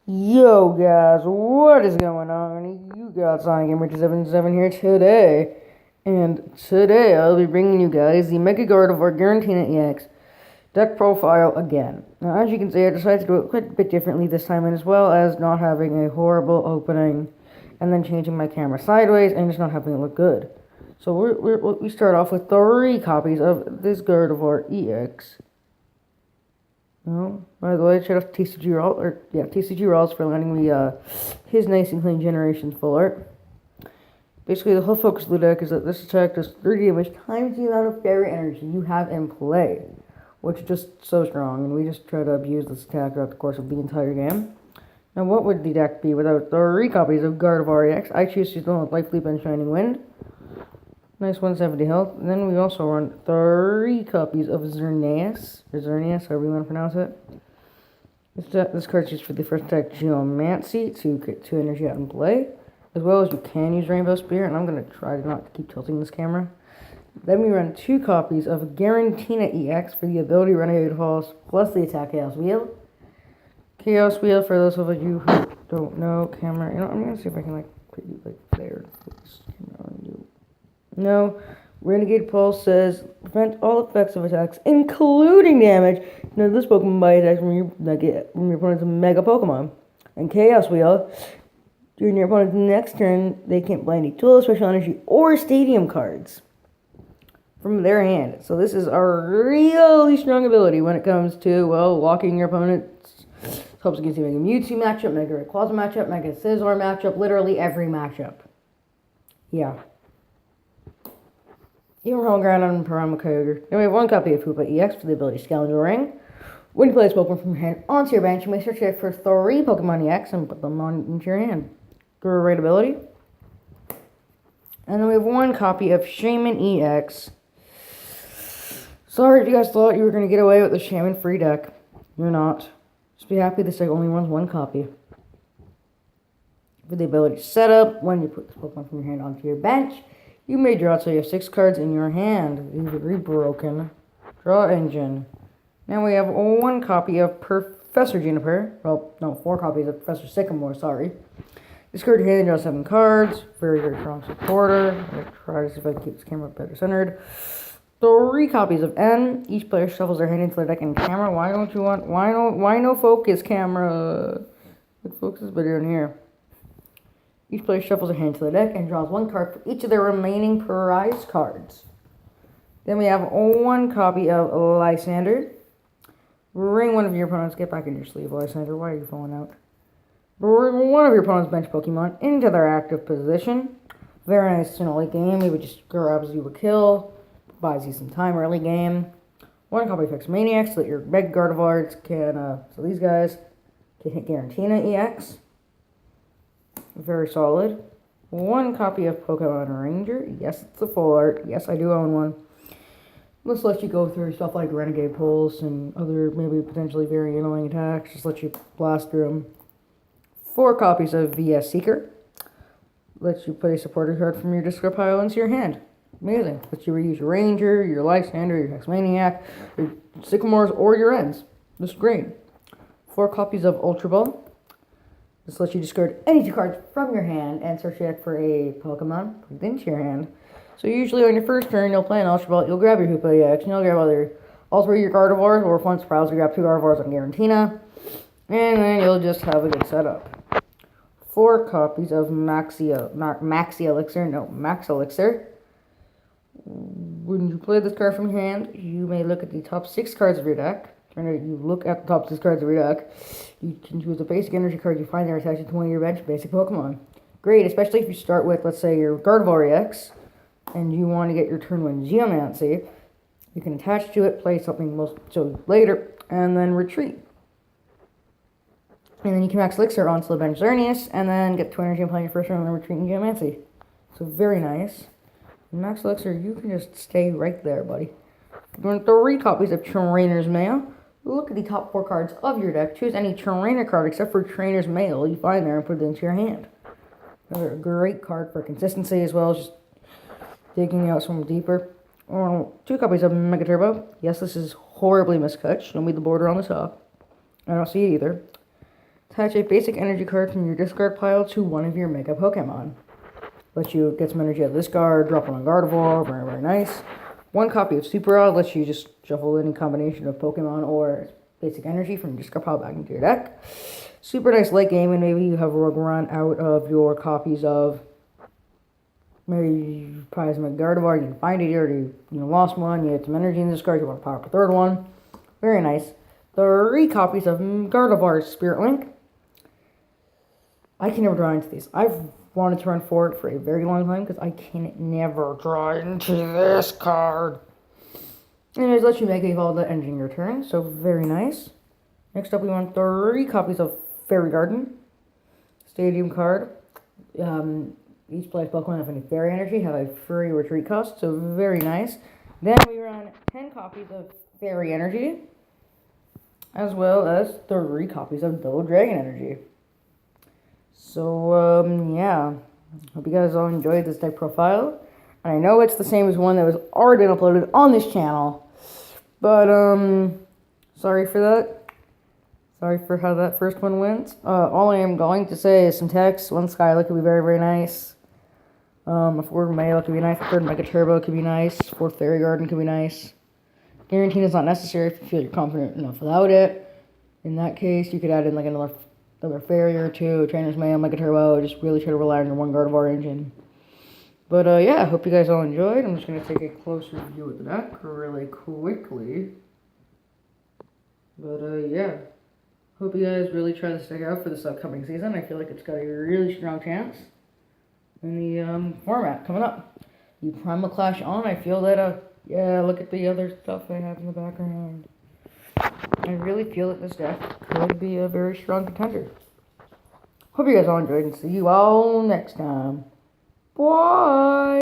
Yo guys, what is going on? You got Sonic Gamer 77 here today. And today I'll be bringing you guys the Mega Gardavoir Giratina EX deck profile again. Now as you can see, I decided to do it quite a bit differently this time, and as well as not having a horrible opening and then changing my camera sideways and just not having it look good. So we start off with 3 copies of this Gardavoir EX. Oh, by the way, shout out to TCG Rolls for lending me his nice and clean Generations full art. Basically, the whole focus of the deck is that this attack does 30 damage times the amount of fairy energy you have in play, which is just so strong, and we just try to abuse this attack throughout the course of the entire game. Now, what would the deck be without 3 copies of Gardavoir EX? I choose to use with Life Leap and Shining Wind. Nice 170 health. And then we also run 3 copies of Xerneas, or Xerneas, however you want to pronounce it. This card's used for the first attack, Geomancy, to get 2 energy out in play. As well as you can use Rainbow Spear, and I'm going to try not to keep tilting this camera. Then we run 2 copies of Giratina EX for the ability Renegade Halls, plus the attack Chaos Wheel. Chaos Wheel, for those of you who don't know, camera, I'm going to see if I can, put you, there. Focus camera on you. No, Renegade Pulse says prevent all effects of attacks, including damage. Now this Pokemon by attacks from your opponent's Mega Pokemon. And Chaos Wheel, during your opponent's next turn, they can't play any tools, special energy, or stadium cards from their hand. So this is a really strong ability when it comes to, locking your opponent's. Helps against the Mega Mewtwo matchup, Mega Rayquaza matchup, Mega Scizor matchup, literally every matchup. Yeah. Even Home Ground on Primal Kyogre. Then we have 1 copy of Hoopa EX for the ability Scavenger Ring. When you play this Pokemon from your hand onto your bench, you may search it for 3 Pokemon EX and put them into your hand. Great ability. And then we have 1 copy of Shaman EX. Sorry if you guys thought you were going to get away with the Shaman free deck. You're not. Just be happy this deck only runs 1 copy. For the ability Setup, when you put this Pokemon from your hand onto your bench, you may draw till you have 6 cards in your hand. These are rebroken. Draw Engine. Now we have 1 copy of Professor Juniper. Well, no, 4 copies of Professor Sycamore, sorry. Discard your hand, draw 7 cards. Very, very strong supporter. I'm going to try to see if I can keep this camera better centered. 3 copies of N. Each player shuffles their hand into their deck in camera. Why no focus camera? Look, focus is better in here. Each player shuffles their hand to the deck and draws 1 card for each of their remaining prize cards. Then we have 1 copy of Lysander. Bring one of your opponent's, get back in your sleeve, Lysander, why are you falling out? Bring one of your opponent's bench Pokemon into their active position. Very nice in a late game, it just grabs you a kill, buys you some time early game. 1 copy of X Maniacs so that your Mega Gardevoirs can, so these guys can hit Giratina EX. Very solid. 1 copy of Pokemon Ranger. Yes, it's a full art. Yes, I do own one. Let's let you go through stuff like Renegade Pulse and other maybe potentially very annoying attacks. Just let you blast through them. 4 copies of VS Seeker. Lets you put a supporter card from your discard pile into your hand. Amazing. Lets you reuse your Ranger, your Lysander, your Hexmaniac, your Sycamores, or your Ends. This is great. 4 copies of Ultra Ball. This lets you discard any 2 cards from your hand and search your deck for a Pokemon, put it into your hand. So usually on your first turn, you'll play an Ultra Ball, you'll grab your Hoopa EX, and you'll grab all 3 of your Gardevoirs, or if one surprise, you grab 2 Gardevoirs on Giratina, and then you'll just have a good setup. 4 copies of Max Elixir. When you play this card from your hand, you may look at the top 6 cards of your deck. You look at the top 6 cards of your deck. You can choose a basic energy card you find there attached to one of your bench basic Pokemon. Great, especially if you start with, let's say, your Gardevoir EX, and you want to get your turn 1 Geomancy. You can attach to it, play something later, and then retreat. And then you can Max Elixir onto the bench Xerneas, and then get 2 energy and play your first turn, and then retreat in Geomancy. So very nice. Max Elixir, you can just stay right there, buddy. You're going 3 copies of Trainer's Mail. Look at the top 4 cards of your deck. Choose any trainer card except for Trainer's Mail you find there and put it into your hand. Another great card for consistency as well as just digging out some deeper. 2 copies of Mega Turbo. Yes, this is horribly miscut. Show me the border on the top. I don't see it either. Attach a basic energy card from your discard pile to one of your Mega Pokemon. Lets you get some energy out of this card, drop it on Gardevoir, very, very nice. One copy of Super Rod lets you just shuffle any combination of Pokemon or basic energy from your discard pile back into your deck. Super nice late game, and maybe you have run out of your copies of, maybe you prize some Gardevoir, you can find it, or you lost one, you had some energy in this card, you want to power up a third one. Very nice. 3 copies of Gardevoir Spirit Link. I can never draw into these. I've wanted to run for it for a very long time because I can never draw into this card. Anyways, lets you Mega Evolve the engine your turn, so very nice. Next up, we want 3 copies of Fairy Garden. Stadium card. Each player's Pokemon have any Fairy Energy have a free retreat cost, so very nice. Then we run 10 copies of Fairy Energy, as well as 3 copies of Double Dragon Energy. So, yeah. Hope you guys all enjoyed this deck profile. And I know it's the same as one that was already been uploaded on this channel. But, sorry for that. Sorry for how that first one went. All I am going to say is some text. 1 Skyla could be very, very nice. A 4th Mayo could be nice. A 3rd Mega Turbo could be nice. 4th Fairy Garden could be nice. Giratina is not necessary if you feel you're confident enough without it. In that case, you could add in like another Fairy or 2, Trainer's Mail, Mega Turbo, just really try to rely on your 1 Gardevoir engine. But yeah, I hope you guys all enjoyed. I'm just going to take a closer view of the deck really quickly. But yeah, hope you guys really try this deck out for this upcoming season. I feel like it's got a really strong chance in the format coming up. You Primal Clash on, I feel that, yeah, look at the other stuff I have in the background. I really feel that this deck could be a very strong contender. Hope you guys all enjoyed, and see you all next time. Bye!